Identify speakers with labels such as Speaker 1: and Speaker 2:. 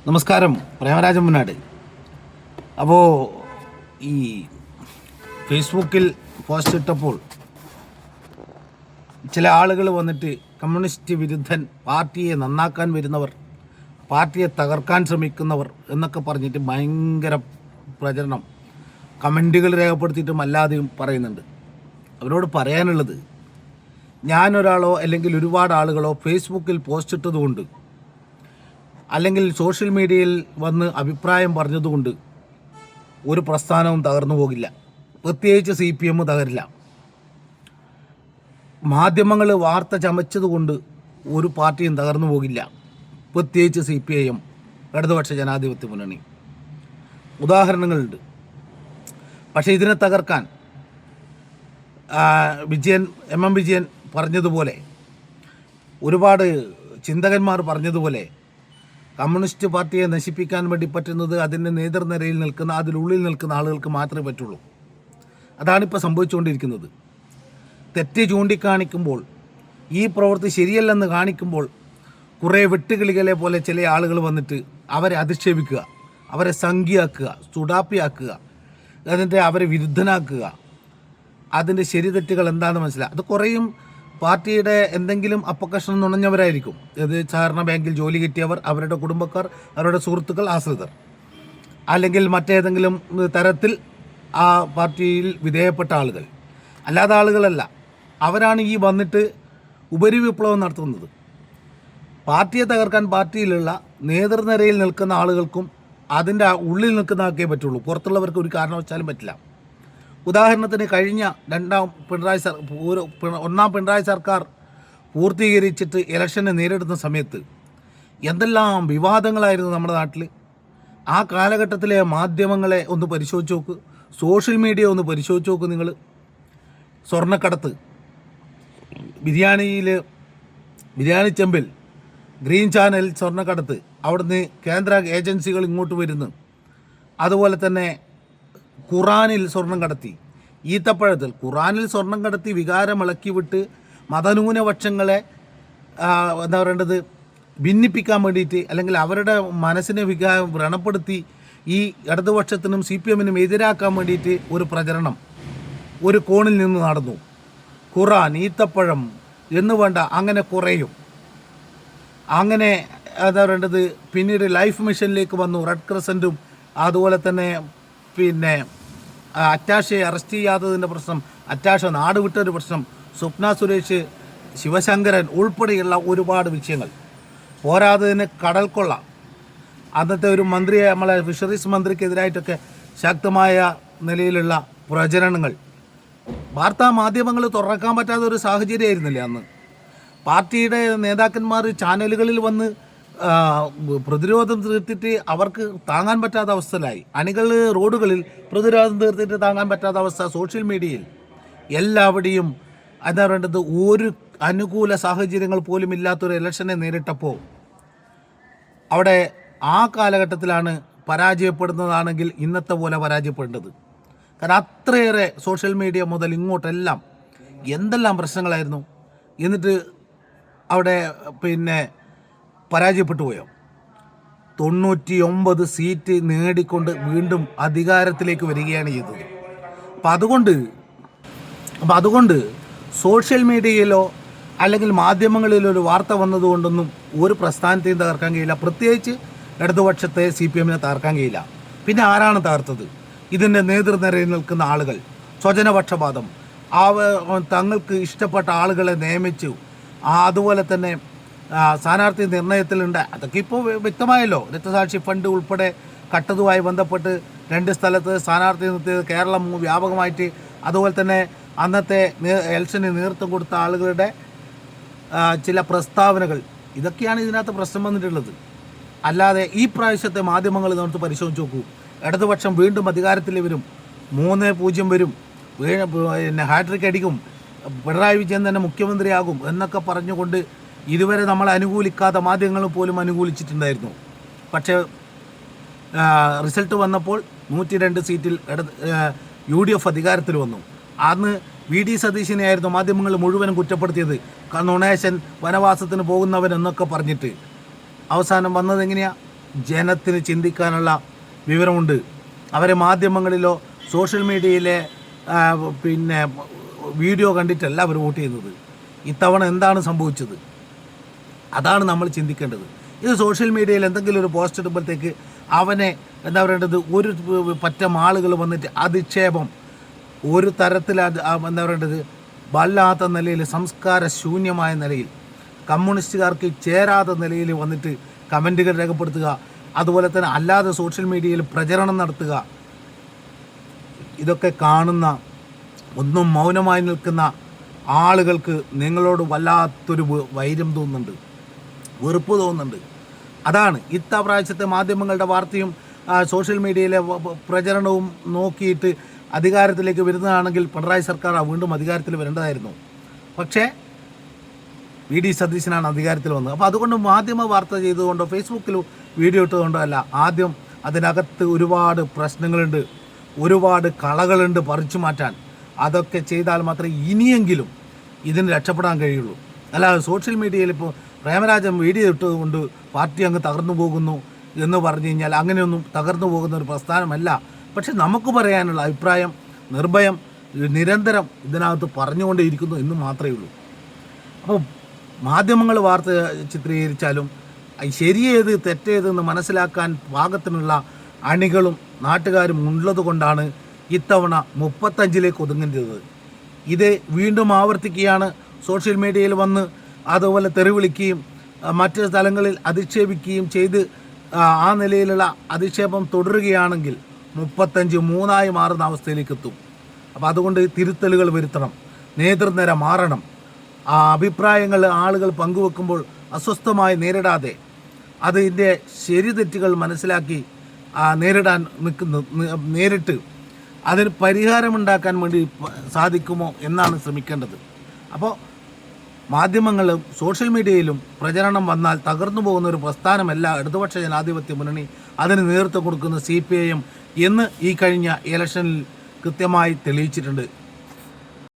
Speaker 1: നമസ്കാരം, പ്രേമരാജൻ മുന്നാട്. അപ്പോൾ ഈ ഫേസ്ബുക്കിൽ പോസ്റ്റ് ഇട്ടപ്പോൾ ചില ആളുകൾ വന്നിട്ട് കമ്മ്യൂണിസ്റ്റ് വിരുദ്ധൻ, പാർട്ടിയെ നന്നാക്കാൻ വരുന്നവർ, പാർട്ടിയെ തകർക്കാൻ ശ്രമിക്കുന്നവർ എന്നൊക്കെ പറഞ്ഞിട്ട് ഭയങ്കര പ്രചരണം കമൻറ്റുകൾ രേഖപ്പെടുത്തിയിട്ടും അല്ലാതെയും പറയുന്നുണ്ട്. അവരോട് പറയാനുള്ളത്, ഞാനൊരാളോ അല്ലെങ്കിൽ ഒരുപാട് ആളുകളോ ഫേസ്ബുക്കിൽ പോസ്റ്റ് ഇട്ടതുകൊണ്ട് അല്ലെങ്കിൽ സോഷ്യൽ മീഡിയയിൽ വന്ന് അഭിപ്രായം പറഞ്ഞതുകൊണ്ട് ഒരു പ്രസ്ഥാനവും തകർന്നു പോകില്ല. പ്രത്യേകിച്ച് CPM തകരില്ല. മാധ്യമങ്ങൾ വാർത്ത ചമച്ചതുകൊണ്ട് ഒരു പാർട്ടിയും തകർന്നു പോകില്ല. പ്രത്യേകിച്ച് CPIM, ഇടതുപക്ഷ ജനാധിപത്യ മുന്നണി. ഉദാഹരണങ്ങളുണ്ട്. പക്ഷേ ഇതിനെ തകർക്കാൻ MM വിജയൻ പറഞ്ഞതുപോലെ, ഒരുപാട് ചിന്തകന്മാർ പറഞ്ഞതുപോലെ, കമ്മ്യൂണിസ്റ്റ് പാർട്ടിയെ നശിപ്പിക്കാൻ വേണ്ടി പറ്റുന്നത് അതിൻ്റെ നേതൃനിരയിൽ നിൽക്കുന്ന, അതിനുള്ളിൽ നിൽക്കുന്ന ആളുകൾക്ക് മാത്രമേ പറ്റുള്ളൂ. അതാണിപ്പോൾ സംഭവിച്ചുകൊണ്ടിരിക്കുന്നത്. തെറ്റ് ചൂണ്ടിക്കാണിക്കുമ്പോൾ, ഈ പ്രവൃത്തി ശരിയല്ലെന്ന് കാണിക്കുമ്പോൾ, കുറേ വെട്ടുകിളികളെ പോലെ ചില ആളുകൾ വന്നിട്ട് അവരെ അധിക്ഷേപിക്കുക, അവരെ സംഖ്യയാക്കുക, സുഡാപ്പിയാക്കുക, അതിൻ്റെ അവരെ വിരുദ്ധനാക്കുക. അതിൻ്റെ ശരി തെറ്റുകൾ എന്താണെന്ന് മനസ്സിലാക്കുക. അത് കുറേയും പാർട്ടിയുടെ എന്തെങ്കിലും അപകർഷണം നുണഞ്ഞവരായിരിക്കും. ഇത് സഹകരണ ബാങ്കിൽ ജോലി കിട്ടിയവർ, അവരുടെ കുടുംബക്കാർ, അവരുടെ സുഹൃത്തുക്കൾ, ആശ്രിതർ, അല്ലെങ്കിൽ മറ്റേതെങ്കിലും തരത്തിൽ ആ പാർട്ടിയിൽ വിധേയപ്പെട്ട ആളുകൾ. അല്ലാത്ത ആളുകളല്ല. അവരാണ് ഈ വന്നിട്ട് ഉപരിവിപ്ലവം നടത്തുന്നത്. പാർട്ടിയെ തകർക്കാൻ പാർട്ടിയിലുള്ള നേതൃനിരയിൽ നിൽക്കുന്ന ആളുകൾക്കും അതിൻ്റെ ഉള്ളിൽ നിൽക്കുന്ന ആൾക്കേ പറ്റുള്ളൂ. പുറത്തുള്ളവർക്ക് ഒരു കാരണവശാലും പറ്റില്ല. ഉദാഹരണത്തിന്, കഴിഞ്ഞ ഒന്നാം പിണറായി സർക്കാർ പൂർത്തീകരിച്ചിട്ട് ഇലക്ഷനെ നേരിടുന്ന സമയത്ത് എന്തെല്ലാം വിവാദങ്ങളായിരുന്നു നമ്മുടെ നാട്ടിൽ. ആ കാലഘട്ടത്തിലെ മാധ്യമങ്ങളെ ഒന്ന് പരിശോധിച്ച് നോക്ക്, സോഷ്യൽ മീഡിയ ഒന്ന് പരിശോധിച്ച് നോക്ക് നിങ്ങൾ. സ്വർണ്ണക്കടത്ത്, ബിരിയാണി ചെമ്പിൽ, ഗ്രീൻ ചാനൽ സ്വർണ്ണക്കടത്ത്, അവിടുന്ന് കേന്ദ്ര ഏജൻസികൾ ഇങ്ങോട്ട് വരുന്നു. അതുപോലെ തന്നെ ഖുറാനിൽ സ്വർണം കടത്തി, ഈത്തപ്പഴത്തിൽ ഖുറാനിൽ സ്വർണം കടത്തി വികാരമിളക്കി വിട്ട് മതന്യൂനപക്ഷങ്ങളെ എന്താ പറയേണ്ടത്, ഭിന്നിപ്പിക്കാൻ വേണ്ടിയിട്ട്, അല്ലെങ്കിൽ അവരുടെ മനസ്സിനെ വ്രണപ്പെടുത്തി ഈ ഇടതുപക്ഷത്തിനും CPMനും എതിരാക്കാൻ വേണ്ടിയിട്ട് ഒരു പ്രചരണം ഒരു കോണിൽ നിന്ന് നടന്നു. ഖുറാൻ, ഈത്തപ്പഴം എന്ന് വേണ്ട, അങ്ങനെ കുറേയും. അങ്ങനെ എന്താ പറയേണ്ടത്, പിന്നീട് ലൈഫ് മിഷനിലേക്ക് വന്നു. റെഡ് ക്രസൻറ്റും അതുപോലെ തന്നെ അറ്റാഷയെ അറസ്റ്റ് ചെയ്യാത്തതിൻ്റെ പ്രശ്നം, അറ്റാഷ നാട് വിട്ടൊരു പ്രശ്നം, സ്വപ്ന സുരേഷ്, ശിവശങ്കരൻ ഉൾപ്പെടെയുള്ള ഒരുപാട് വിഷയങ്ങൾ. പോരാത്തതിന് കടൽക്കൊള്ള, അന്നത്തെ ഒരു മന്ത്രിയെ, നമ്മളെ ഫിഷറീസ് മന്ത്രിക്കെതിരായിട്ടൊക്കെ ശക്തമായ നിലയിലുള്ള പ്രചരണങ്ങൾ. വാർത്താ മാധ്യമങ്ങൾ തുറക്കാൻ പറ്റാത്ത ഒരു സാഹചര്യമായിരുന്നില്ലേ അന്ന്. പാർട്ടിയുടെ നേതാക്കന്മാർ ചാനലുകളിൽ വന്ന് പ്രതിരോധം തീർത്തിട്ട് അവർക്ക് താങ്ങാൻ പറ്റാത്ത അവസ്ഥയിലായി. അണികൾ റോഡുകളിൽ പ്രതിരോധം തീർത്തിട്ട് താങ്ങാൻ പറ്റാത്ത അവസ്ഥ. സോഷ്യൽ മീഡിയയിൽ എല്ലാവിടെയും എന്താ പറയേണ്ടത്, ഒരു അനുകൂല സാഹചര്യങ്ങൾ പോലും ഇല്ലാത്തൊരു ഇലക്ഷനെ നേരിട്ടപ്പോൾ അവിടെ ആ കാലഘട്ടത്തിലാണ് പരാജയപ്പെടുന്നതാണെങ്കിൽ ഇന്നത്തെ പോലെ പരാജയപ്പെടേണ്ടത്. കാരണം അത്രയേറെ സോഷ്യൽ മീഡിയ മുതൽ ഇങ്ങോട്ടെല്ലാം എന്തെല്ലാം പ്രശ്നങ്ങളായിരുന്നു. എന്നിട്ട് അവിടെ പരാജയപ്പെട്ടു പോയോ? 99 സീറ്റ് നേടിക്കൊണ്ട് വീണ്ടും അധികാരത്തിലേക്ക് വരികയാണ് ചെയ്തത്. അപ്പം അതുകൊണ്ട് സോഷ്യൽ മീഡിയയിലോ അല്ലെങ്കിൽ മാധ്യമങ്ങളിലോ ഒരു വാർത്ത വന്നതുകൊണ്ടൊന്നും ഒരു പ്രസ്ഥാനത്തെയും തകർക്കാൻ കഴിയില്ല. പ്രത്യേകിച്ച് ഇടതുപക്ഷത്തെ CPMനെ തകർക്കാൻ കഴിയില്ല. പിന്നെ ആരാണ് തകർത്തത്? ഇതിൻ്റെ നേതൃനിരയിൽ നിൽക്കുന്ന ആളുകൾ. സ്വജനപക്ഷപാതം, തങ്ങൾക്ക് ഇഷ്ടപ്പെട്ട ആളുകളെ നിയമിച്ചു. അതുപോലെ തന്നെ സ്ഥാനാർത്ഥി നിർണയത്തിലുണ്ട്. അതൊക്കെ ഇപ്പോൾ വ്യക്തമായല്ലോ. രക്തസാക്ഷി ഫണ്ട് ഉൾപ്പെടെ കട്ടതുമായി ബന്ധപ്പെട്ട് 2 സ്ഥലത്ത് സ്ഥാനാർത്ഥി നിർത്തിയത് കേരളം വ്യാപകമായിട്ട്. അതുപോലെ തന്നെ അന്നത്തെ ഇലക്ഷന് നേതൃത്വം കൊടുത്ത ആളുകളുടെ ചില പ്രസ്താവനകൾ, ഇതൊക്കെയാണ് ഇതിനകത്ത് പ്രശ്നം വന്നിട്ടുള്ളത്. അല്ലാതെ ഈ പ്രാവശ്യത്തെ മാധ്യമങ്ങൾ നമുക്ക് പരിശോധിച്ച് നോക്കൂ. ഇടതുപക്ഷം വീണ്ടും അധികാരത്തിൽ വരും, 3-0 വരും, ഹാട്രിക് അടിക്കും, പിണറായി വിജയൻ തന്നെ മുഖ്യമന്ത്രിയാകും എന്നൊക്കെ പറഞ്ഞുകൊണ്ട് ഇതുവരെ നമ്മൾ അനുകൂലിക്കാത്ത മാധ്യമങ്ങൾ പോലും അനുകൂലിച്ചിട്ടുണ്ടായിരുന്നു. പക്ഷേ റിസൾട്ട് വന്നപ്പോൾ 102 സീറ്റിൽ UDF അധികാരത്തിൽ വന്നു. അന്ന് VD സതീശനെയായിരുന്നു മാധ്യമങ്ങൾ മുഴുവനും കുറ്റപ്പെടുത്തിയത്. നുണേശൻ, വനവാസത്തിന് പോകുന്നവൻ എന്നൊക്കെ പറഞ്ഞിട്ട്. അവസാനം വന്നത് എങ്ങനെയാണ്? ജനത്തിന് ചിന്തിക്കാനുള്ള വിവരമുണ്ട്. അവരെ മാധ്യമങ്ങളിലോ സോഷ്യൽ മീഡിയയിലെ പിന്നെ വീഡിയോ കണ്ടിട്ടല്ല അവർ വോട്ട് ചെയ്യുന്നത്. ഇത്തവണ എന്താണ് സംഭവിച്ചത്, അതാണ് നമ്മൾ ചിന്തിക്കേണ്ടത്. ഇത് സോഷ്യൽ മീഡിയയിൽ എന്തെങ്കിലും ഒരു പോസ്റ്റ് ഇടുമ്പോഴത്തേക്ക് അവനെ എന്താ പറയേണ്ടത്, ഒരു പറ്റം ആളുകൾ വന്നിട്ട് അധിക്ഷേപം, ഒരു തരത്തിൽ എന്താ പറയേണ്ടത്, വല്ലാത്ത നിലയിൽ, സംസ്കാര ശൂന്യമായ നിലയിൽ, കമ്മ്യൂണിസ്റ്റുകാർക്ക് ചേരാത്ത നിലയിൽ വന്നിട്ട് കമൻറ്റുകൾ രേഖപ്പെടുത്തുക, അതുപോലെ തന്നെ അല്ലാതെ സോഷ്യൽ മീഡിയയിൽ പ്രചരണം നടത്തുക. ഇതൊക്കെ കാണുന്ന ഒന്നും മൗനമായി നിൽക്കുന്ന ആളുകൾക്ക് നിങ്ങളോട് വല്ലാത്തൊരു വൈര്യം തോന്നുന്നുണ്ട്, വെറുപ്പ് തോന്നുന്നുണ്ട്. അതാണ് ഇത്തപ്രാവശ്യത്തെ മാധ്യമങ്ങളുടെ വാർത്തയും സോഷ്യൽ മീഡിയയിലെ പ്രചരണവും നോക്കിയിട്ട് അധികാരത്തിലേക്ക് വരുന്നതാണെങ്കിൽ പിണറായി സർക്കാർ വീണ്ടും അധികാരത്തിൽ വരേണ്ടതായിരുന്നു. പക്ഷേ വി.ഡി. സതീശനാണ് അധികാരത്തിൽ വന്നത്. അപ്പോൾ അതുകൊണ്ട് മാധ്യമ വാർത്ത ചെയ്തുകൊണ്ടോ ഫേസ്ബുക്കിൽ വീഡിയോ ഇട്ടുകൊണ്ടോ അല്ല, ആദ്യം അതിനകത്ത് ഒരുപാട് പ്രശ്നങ്ങളുണ്ട്, ഒരുപാട് കളകളുണ്ട് പറിച്ചു മാറ്റാൻ. അതൊക്കെ ചെയ്താൽ മാത്രമേ ഇനിയെങ്കിലും ഇതിന് രക്ഷപ്പെടാൻ കഴിയുള്ളൂ. അല്ലാതെ സോഷ്യൽ മീഡിയയിൽ ഇപ്പോൾ പ്രേമരാജൻ വീഡിയോ ഇട്ടതുകൊണ്ട് പാർട്ടി അങ്ങ് തകർന്നു പോകുന്നു എന്ന് പറഞ്ഞു കഴിഞ്ഞാൽ അങ്ങനെയൊന്നും തകർന്നു പോകുന്ന ഒരു പ്രസ്ഥാനമല്ല. പക്ഷെ നമുക്ക് പറയാനുള്ള അഭിപ്രായം നിർഭയം നിരന്തരം ഇതിനകത്ത് പറഞ്ഞുകൊണ്ടേയിരിക്കുന്നു എന്ന് മാത്രമേ ഉള്ളൂ. അപ്പോൾ മാധ്യമങ്ങൾ വാർത്ത ചിത്രീകരിച്ചാലും ശരിയേത് തെറ്റേതെന്ന് മനസ്സിലാക്കാൻ പാകത്തിനുള്ള അണികളും നാട്ടുകാരും ഉള്ളത് കൊണ്ടാണ് ഇത്തവണ 35ലേക്ക് ഒതുങ്ങേണ്ടത്. ഇത് വീണ്ടും ആവർത്തിക്കുകയാണ്. സോഷ്യൽ മീഡിയയിൽ വന്ന് അതുപോലെ തെറിവിളിക്കുകയും മറ്റ് സ്ഥലങ്ങളിൽ അധിക്ഷേപിക്കുകയും ചെയ്ത് ആ നിലയിലുള്ള അധിക്ഷേപം തുടരുകയാണെങ്കിൽ 35 3ആയി മാറുന്ന അവസ്ഥയിലേക്ക് എത്തും. അപ്പോൾ അതുകൊണ്ട് തിരുത്തലുകൾ വരുത്തണം, നേതൃനിര മാറണം. ആ അഭിപ്രായങ്ങൾ ആളുകൾ പങ്കുവെക്കുമ്പോൾ അസ്വസ്ഥമായി നേരിടാതെ അതിൻ്റെ ശരി തെറ്റുകൾ മനസ്സിലാക്കി നേരിടാൻ നേരിട്ട് അതിന് പരിഹാരമുണ്ടാക്കാൻ വേണ്ടി സാധിക്കുമോ എന്നാണ് ശ്രമിക്കേണ്ടത്. അപ്പോൾ മാധ്യമങ്ങളും സോഷ്യൽ മീഡിയയിലും പ്രചരണം വന്നാൽ തകർന്നു പോകുന്ന ഒരു പ്രസ്ഥാനമല്ല ഇടതുപക്ഷ ജനാധിപത്യ മുന്നണി, അതിന് നേതൃത്വം കൊടുക്കുന്ന CPIM എന്ന് ഈ കഴിഞ്ഞ ഇലക്ഷനിൽ കൃത്യമായി തെളിയിച്ചിട്ടുണ്ട്.